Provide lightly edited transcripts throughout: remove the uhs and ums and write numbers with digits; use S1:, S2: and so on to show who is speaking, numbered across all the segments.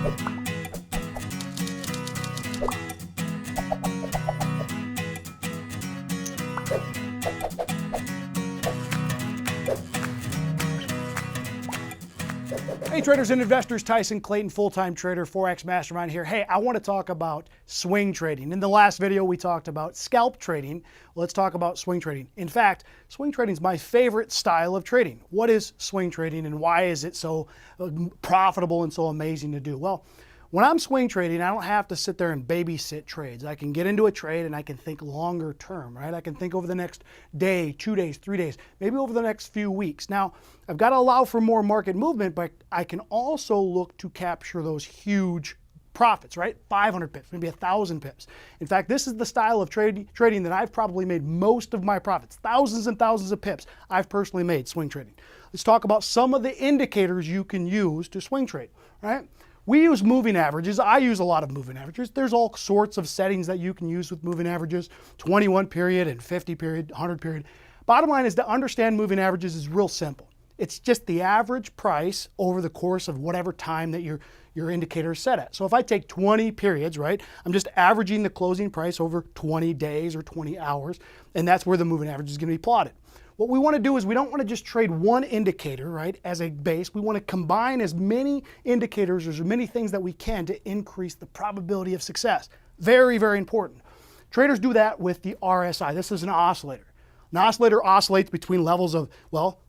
S1: Hey traders and investors, Tyson Clayton, full-time trader, Forex Mastermind here. Hey, I want to talk about swing trading. In the last video, we talked about scalp trading. Let's talk about swing trading. In fact, swing trading is my favorite style of trading. What is swing trading and why is it so profitable and so amazing to do? Well, when I'm swing trading, I don't have to sit there and babysit trades. I can get into a trade and I can think longer term, right? I can think over the next day, 2 days, 3 days, maybe over the next few weeks. Now, I've got to allow for more market movement, but I can also look to capture those huge profits, right? 500 pips, maybe 1,000 pips. In fact, this is the style of trading that I've probably made most of my profits, thousands and thousands of pips I've personally made swing trading. Let's talk about some of the indicators you can use to swing trade, right? We use moving averages. I use a lot of moving averages. There's all sorts of settings that you can use with moving averages, 21 period and 50 period, 100 period. Bottom line is to understand moving averages is real simple. It's just the average price over the course of whatever time that your indicator is set at. So if I take 20 periods, right, I'm just averaging the closing price over 20 days or 20 hours, and that's where the moving average is going to be plotted. What we want to do is we don't want to just trade one indicator, right, as a base. We want to combine as many indicators, as many things that we can to increase the probability of success. Very, very important. Traders do that with the RSI. This is an oscillator. An oscillator oscillates between levels of, well,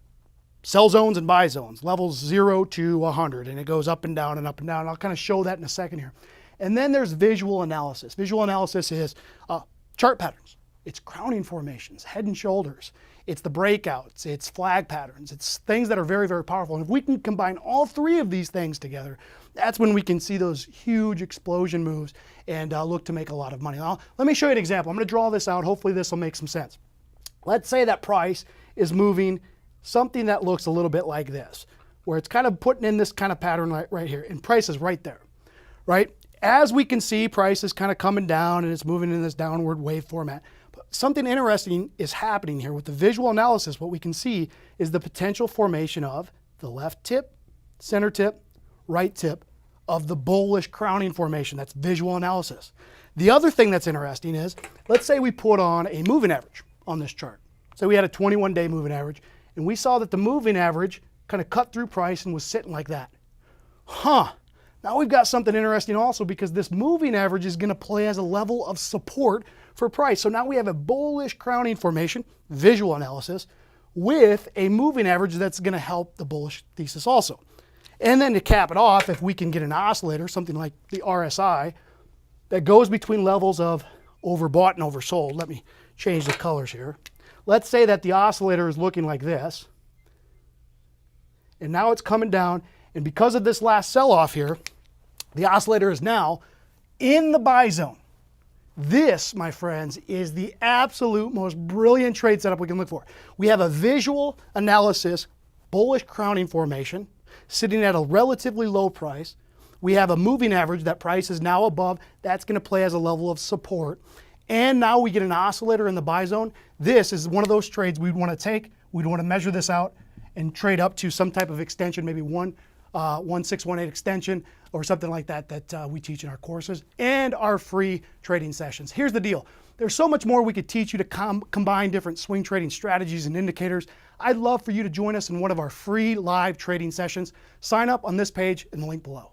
S1: sell zones and buy zones, levels 0 to 100, and it goes up and down and up and down. I'll kind of show that in a second here. And then there's visual analysis. Visual analysis is chart patterns. It's crowning formations, head and shoulders. It's the breakouts, it's flag patterns, it's things that are very, very powerful. And if we can combine all three of these things together, that's when we can see those huge explosion moves and look to make a lot of money. Now, let me show you an example. I'm going to draw this out. Hopefully this will make some sense. Let's say that price is moving something that looks a little bit like this, where it's kind of putting in this kind of pattern right here, and price is right there, right? As we can see, price is kind of coming down and it's moving in this downward wave format. Something interesting is happening here with the visual analysis. What we can see is the potential formation of the left tip, center tip, right tip of the bullish crowning formation. That's visual analysis. The other thing that's interesting is, let's say we put on a moving average on this chart. So we had a 21-day moving average, and we saw that the moving average kind of cut through price and was sitting like that. Now we've got something interesting also, because this moving average is going to play as a level of support for price. So now we have a bullish crowning formation, visual analysis, with a moving average that's going to help the bullish thesis also. And then to cap it off, if we can get an oscillator, something like the RSI, that goes between levels of overbought and oversold. Let me change the colors here. Let's say that the oscillator is looking like this, and now it's coming down, and because of this last sell-off here, the oscillator is now in the buy zone. This, my friends, is the absolute most brilliant trade setup we can look for. We have a visual analysis, bullish crowning formation, sitting at a relatively low price. We have a moving average that price is now above. That's going to play as a level of support. And now we get an oscillator in the buy zone. This is one of those trades we'd want to take. We'd want to measure this out and trade up to some type of extension, maybe 1618 extension or something like that that we teach in our courses and our free trading sessions. Here's the deal. There's so much more we could teach you to combine different swing trading strategies and indicators. I'd love for you to join us in one of our free live trading sessions. Sign up on this page in the link below.